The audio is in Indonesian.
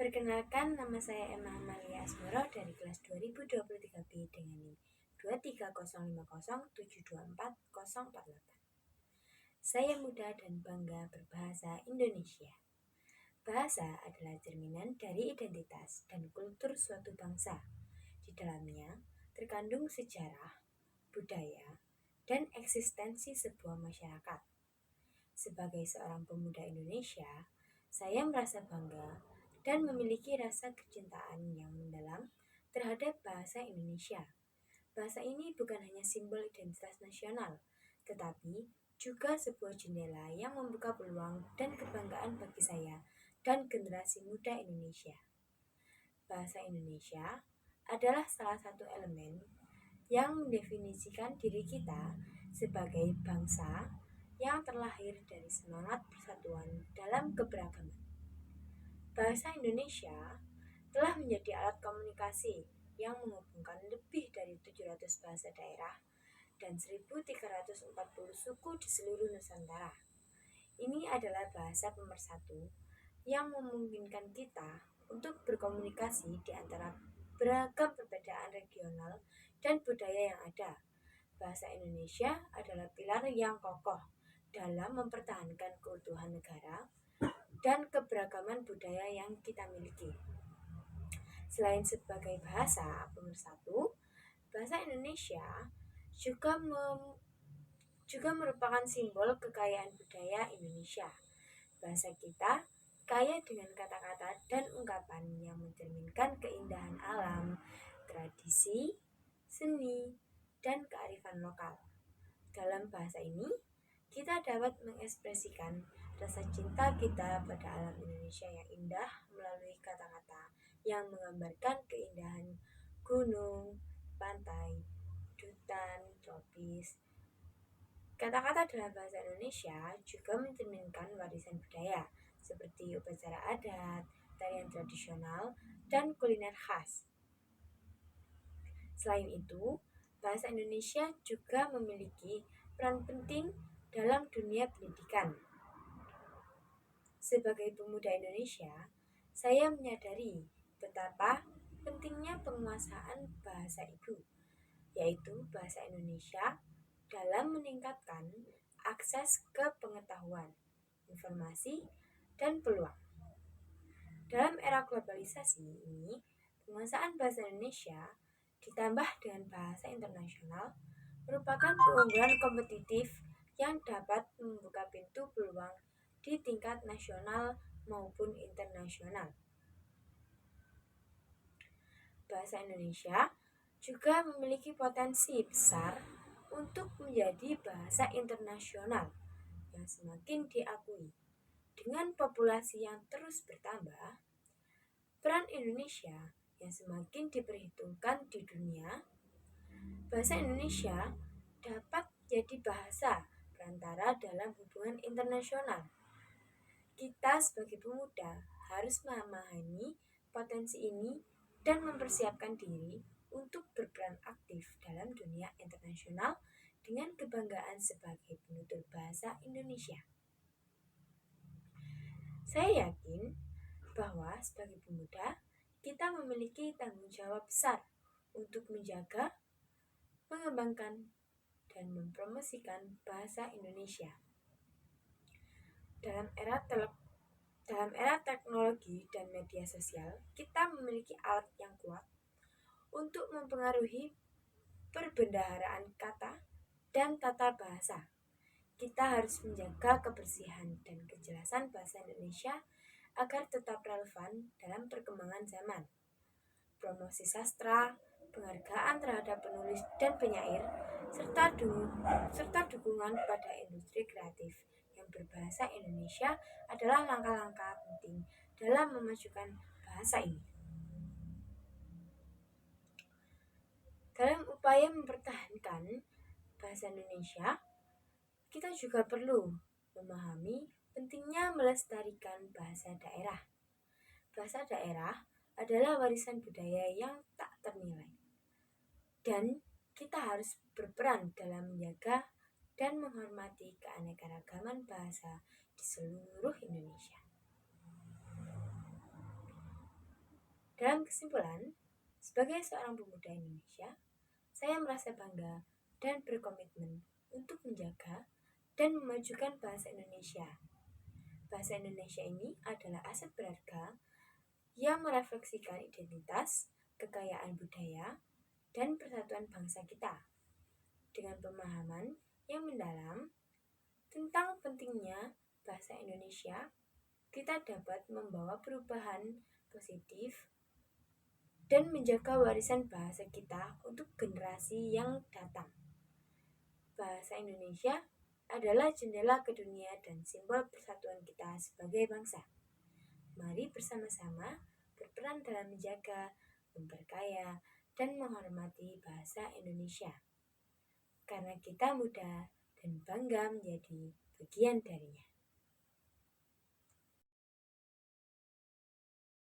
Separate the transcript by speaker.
Speaker 1: Perkenalkan, nama saya Emma Amalia Asmoro dari kelas 2023B dengan NIM 23050724048. Saya muda dan bangga berbahasa Indonesia. Bahasa adalah cerminan dari identitas dan kultur suatu bangsa. Di dalamnya terkandung sejarah, budaya, dan eksistensi sebuah masyarakat. Sebagai seorang pemuda Indonesia, saya merasa bangga dan memiliki rasa kecintaan yang mendalam terhadap bahasa Indonesia. Bahasa ini bukan hanya simbol identitas nasional, tetapi juga sebuah jendela yang membuka peluang dan kebanggaan bagi saya dan generasi muda Indonesia. Bahasa Indonesia adalah salah satu elemen yang mendefinisikan diri kita sebagai bangsa yang terlahir dari semangat persatuan dalam keberagaman. Bahasa Indonesia telah menjadi alat komunikasi yang menghubungkan lebih dari 700 bahasa daerah dan 1.340 suku di seluruh Nusantara. Ini adalah bahasa pemersatu yang memungkinkan kita untuk berkomunikasi di antara beragam perbedaan regional dan budaya yang ada. Bahasa Indonesia adalah pilar yang kokoh dalam mempertahankan keutuhan negara dan keberagaman budaya yang kita miliki. Selain sebagai bahasa pemersatu, bahasa Indonesia juga merupakan simbol kekayaan budaya Indonesia. Bahasa kita kaya dengan kata-kata dan ungkapan yang mencerminkan keindahan alam, tradisi, seni, dan kearifan lokal. Dalam bahasa ini, kita dapat mengekspresikan rasa cinta kita pada alam Indonesia yang indah melalui kata-kata yang menggambarkan keindahan gunung, pantai, hutan, tropis. Kata-kata dalam bahasa Indonesia juga mencerminkan warisan budaya seperti upacara adat, tarian tradisional, dan kuliner khas. Selain itu, bahasa Indonesia juga memiliki peran penting dalam dunia pendidikan. Sebagai pemuda Indonesia, saya menyadari betapa pentingnya penguasaan bahasa ibu, yaitu bahasa Indonesia, dalam meningkatkan akses ke pengetahuan, informasi, dan peluang. Dalam era globalisasi ini, penguasaan bahasa Indonesia ditambah dengan bahasa internasional merupakan keunggulan kompetitif yang dapat membuka pintu peluang di tingkat nasional maupun internasional. Bahasa Indonesia juga memiliki potensi besar untuk menjadi bahasa internasional yang semakin diakui. Dengan populasi yang terus bertambah, peran Indonesia yang semakin diperhitungkan di dunia, bahasa Indonesia dapat jadi bahasa perantara dalam hubungan internasional. Kita sebagai pemuda harus memahami potensi ini dan mempersiapkan diri untuk berperan aktif dalam dunia internasional dengan kebanggaan sebagai penutur bahasa Indonesia. Saya yakin bahwa sebagai pemuda, kita memiliki tanggung jawab besar untuk menjaga, mengembangkan, dan mempromosikan bahasa Indonesia. Dalam era teknologi dan media sosial, kita memiliki alat yang kuat untuk mempengaruhi perbendaharaan kata dan tata bahasa. Kita harus menjaga kebersihan dan kejelasan bahasa Indonesia agar tetap relevan dalam perkembangan zaman. Promosi sastra, penghargaan terhadap penulis dan penyair, serta dukungan pada industri kreatif yang berbahasa Indonesia adalah langkah-langkah penting dalam memajukan bahasa ini. Dalam upaya mempertahankan bahasa Indonesia, kita juga perlu memahami pentingnya melestarikan bahasa daerah. Bahasa daerah adalah warisan budaya yang tak ternilai, dan kita harus berperan dalam menjaga dan menghormati keanekaragaman bahasa di seluruh Indonesia. kesimpulan, sebagai seorang pemuda Indonesia, saya merasa bangga dan berkomitmen untuk menjaga dan memajukan bahasa Indonesia. Bahasa Indonesia ini adalah aset berharga yang merefleksikan identitas, kekayaan budaya, dan persatuan bangsa kita. Dengan pemahaman yang mendalam tentang pentingnya bahasa Indonesia, kita dapat membawa perubahan positif dan menjaga warisan bahasa kita untuk generasi yang datang. Bahasa Indonesia adalah jendela ke dunia dan simbol persatuan kita sebagai bangsa. Mari bersama-sama berperan dalam menjaga, memperkaya, dan menghormati bahasa Indonesia. Karena kita muda dan bangga menjadi bagian darinya.